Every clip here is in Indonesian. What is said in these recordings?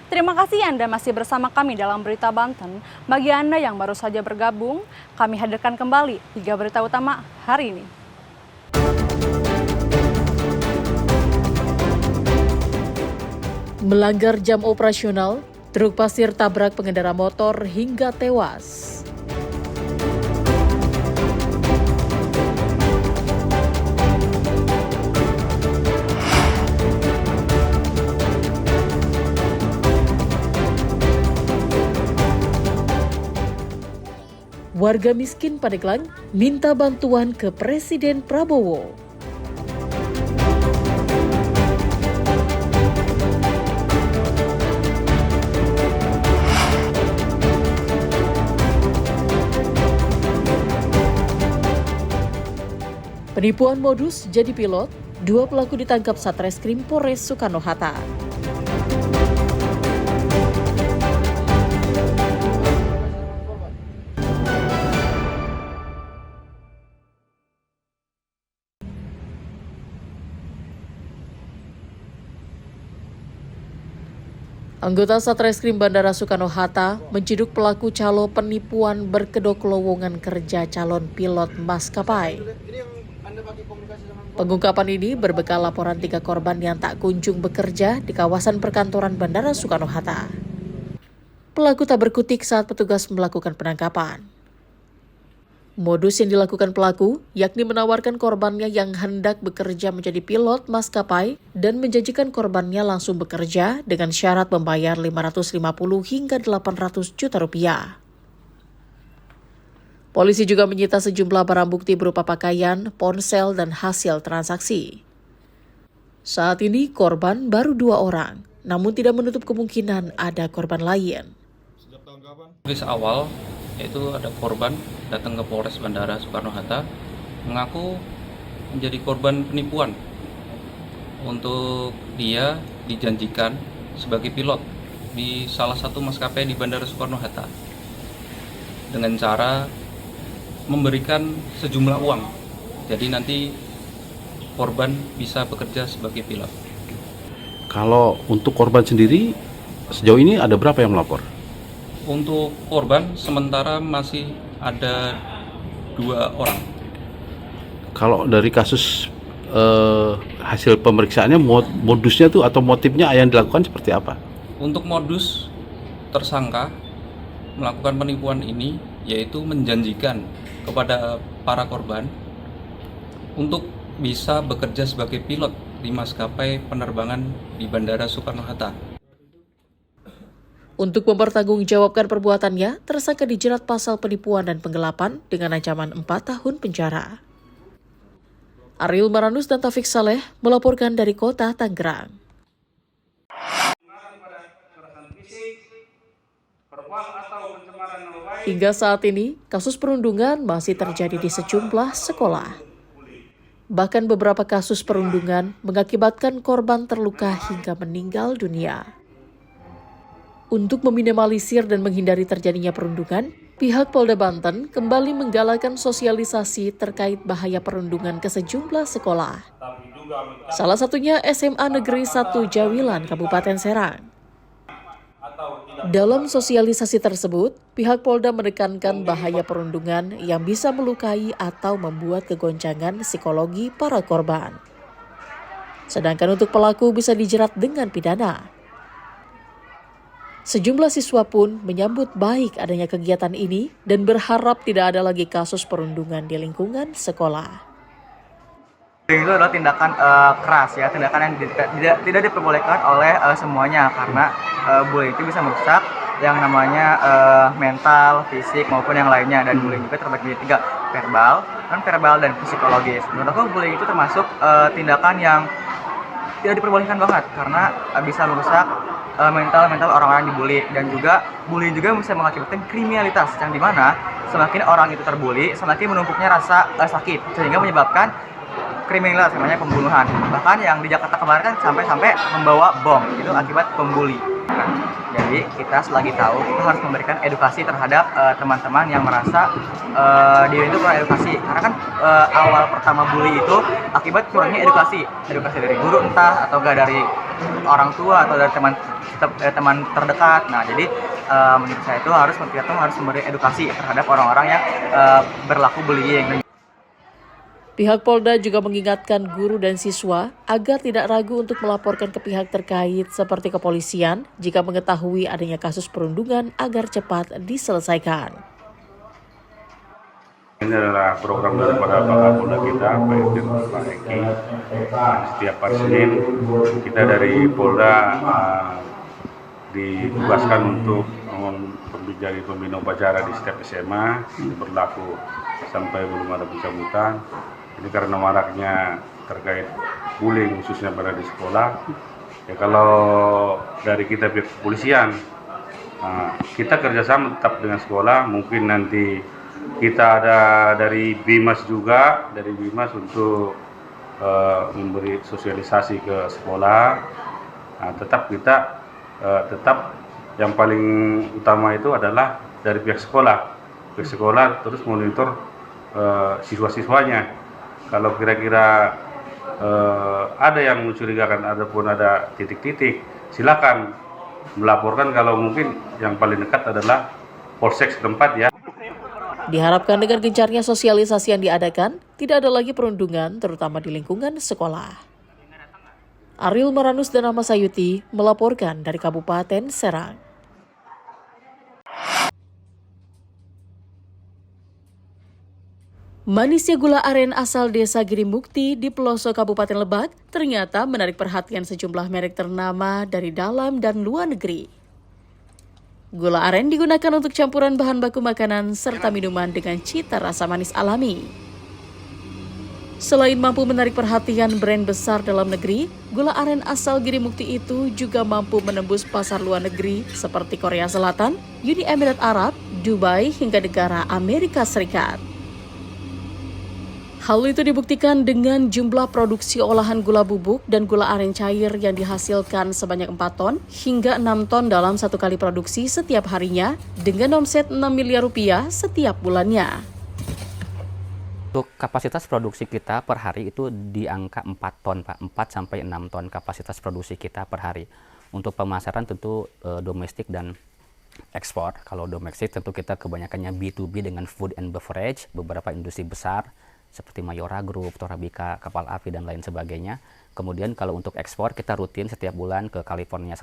Terima kasih Anda masih bersama kami dalam Berita Banten. Bagi Anda yang baru saja bergabung, kami hadirkan kembali 3 berita utama hari ini. Melanggar jam operasional, truk pasir tabrak pengendara motor hingga tewas. Warga miskin Pandeglang minta bantuan ke Presiden Prabowo. Penipuan modus jadi pilot, 2 pelaku ditangkap Satreskrim Polres Soekarno-Hatta. Anggota Satreskrim Bandara Soekarno-Hatta menciduk pelaku calo penipuan berkedok lowongan kerja calon pilot maskapai. Pengungkapan ini berbekal laporan 3 korban yang tak kunjung bekerja di kawasan perkantoran Bandara Soekarno-Hatta. Pelaku tak berkutik saat petugas melakukan penangkapan. Modus yang dilakukan pelaku yakni menawarkan korbannya yang hendak bekerja menjadi pilot maskapai dan menjanjikan korbannya langsung bekerja dengan syarat membayar 550 hingga 800 juta rupiah. Polisi juga menyita sejumlah barang bukti berupa pakaian, ponsel, dan hasil transaksi. Saat ini korban baru 2 orang, namun tidak menutup kemungkinan ada korban lain. Tulis awal yaitu ada korban datang ke Polres Bandara Soekarno-Hatta mengaku menjadi korban penipuan. Untuk dia dijanjikan sebagai pilot di salah satu maskapai di Bandara Soekarno-Hatta dengan cara memberikan sejumlah uang. Jadi nanti korban bisa bekerja sebagai pilot. Kalau untuk korban sendiri sejauh ini ada berapa yang melapor? Untuk korban sementara masih ada 2 orang. Kalau dari kasus hasil pemeriksaannya modusnya tuh atau motifnya yang dilakukan seperti apa? Untuk modus tersangka melakukan penipuan ini yaitu menjanjikan kepada para korban untuk bisa bekerja sebagai pilot di maskapai penerbangan di Bandara Soekarno-Hatta. Untuk mempertanggungjawabkan perbuatannya, tersangka dijerat pasal penipuan dan penggelapan dengan ancaman 4 tahun penjara. Ariel Maranus dan Taufik Saleh melaporkan dari kota Tangerang. Hingga saat ini, kasus perundungan masih terjadi di sejumlah sekolah. Bahkan beberapa kasus perundungan mengakibatkan korban terluka hingga meninggal dunia. Untuk meminimalisir dan menghindari terjadinya perundungan, pihak Polda Banten kembali menggalakkan sosialisasi terkait bahaya perundungan ke sejumlah sekolah. Salah satunya SMA Negeri 1 Jawilan, Kabupaten Serang. Dalam sosialisasi tersebut, pihak Polda menekankan bahaya perundungan yang bisa melukai atau membuat kegoncangan psikologi para korban. Sedangkan untuk pelaku bisa dijerat dengan pidana. Sejumlah siswa pun menyambut baik adanya kegiatan ini dan berharap tidak ada lagi kasus perundungan di lingkungan sekolah. Itu adalah tindakan keras ya, tindakan yang tidak diperbolehkan oleh semuanya karena bullying itu bisa merusak yang namanya mental, fisik maupun yang lainnya, dan bullying juga terbagi menjadi 3, verbal, non-verbal, dan psikologis. Menurut aku bullying itu termasuk tindakan yang tidak diperbolehkan banget karena bisa merusak mental orang-orang yang dibully, dan juga bullying juga bisa mengakibatkan kriminalitas yang dimana semakin orang itu terbully semakin menumpuknya rasa sakit sehingga menyebabkan kriminalitas namanya pembunuhan. Bahkan yang di Jakarta kemarin kan sampai membawa bom itu akibat pembuli. Nah, jadi kita selagi tahu kita harus memberikan edukasi terhadap teman-teman yang merasa diri itu kurang edukasi, karena kan awal pertama bully itu akibat kurangnya edukasi dari guru entah atau enggak dari orang tua atau dari teman terdekat. Nah, jadi menurut saya itu kita harus memberi edukasi terhadap orang-orang yang berlaku bullying. Pihak Polda juga mengingatkan guru dan siswa agar tidak ragu untuk melaporkan ke pihak terkait seperti kepolisian jika mengetahui adanya kasus perundungan agar cepat diselesaikan. Ini adalah program daripada Pak Kapolda kita, Pak Irjen, Pak Eki. Setiap hari Senin kita dari Polda ditugaskan untuk menjadi pembina upacara di setiap SMA. Ini berlaku sampai belum ada pencabutan. Ini karena maraknya terkait bullying khususnya pada di sekolah. Ya kalau dari kita pihak kepolisian, kita kerjasama tetap dengan sekolah. Mungkin nanti kita ada dari Bimas juga, untuk memberi sosialisasi ke sekolah. Tetap kita yang paling utama itu adalah dari pihak sekolah. Pihak sekolah terus monitor siswa-siswanya. Kalau kira-kira ada yang mencurigakan ataupun ada titik-titik, silakan melaporkan. Kalau mungkin yang paling dekat adalah polsek setempat ya. Diharapkan dengan gencarnya sosialisasi yang diadakan, tidak ada lagi perundungan terutama di lingkungan sekolah. Ariel Maranus dan Ahmad Sayuti melaporkan dari Kabupaten Serang. Manisnya gula aren asal desa Girimukti di pelosok Kabupaten Lebak ternyata menarik perhatian sejumlah merek ternama dari dalam dan luar negeri. Gula aren digunakan untuk campuran bahan baku makanan serta minuman dengan cita rasa manis alami. Selain mampu menarik perhatian brand besar dalam negeri, gula aren asal Girimukti itu juga mampu menembus pasar luar negeri seperti Korea Selatan, Uni Emirat Arab, Dubai hingga negara Amerika Serikat. Hal itu dibuktikan dengan jumlah produksi olahan gula bubuk dan gula aren cair yang dihasilkan sebanyak 4 ton hingga 6 ton dalam satu kali produksi setiap harinya dengan omset 6 miliar rupiah setiap bulannya. Untuk kapasitas produksi kita per hari itu di angka 4 ton, Pak. 4 sampai 6 ton kapasitas produksi kita per hari. Untuk pemasaran tentu domestik dan ekspor. Kalau domestik tentu kita kebanyakannya B2B dengan food and beverage, beberapa industri besar seperti Mayora Group, Torabika, Kapal Api, dan lain sebagainya. Kemudian kalau untuk ekspor kita rutin setiap bulan ke California,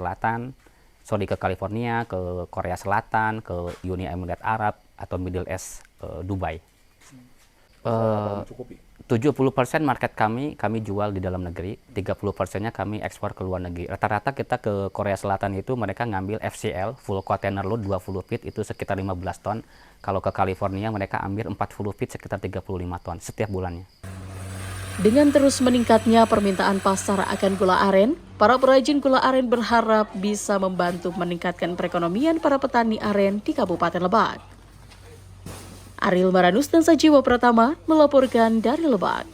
ke Korea Selatan, ke Uni Emirat Arab, atau Middle East, Dubai. 70% market kami jual di dalam negeri, 30%-nya kami ekspor ke luar negeri. Rata-rata kita ke Korea Selatan itu mereka ngambil FCL, full container load 20 feet itu sekitar 15 ton. Kalau ke California mereka ambil 40 feet sekitar 35 ton setiap bulannya. Dengan terus meningkatnya permintaan pasar akan gula aren, para perajin gula aren berharap bisa membantu meningkatkan perekonomian para petani aren di Kabupaten Lebak. Ariel Maranus dan Sajiwa Pratama melaporkan dari Lebak.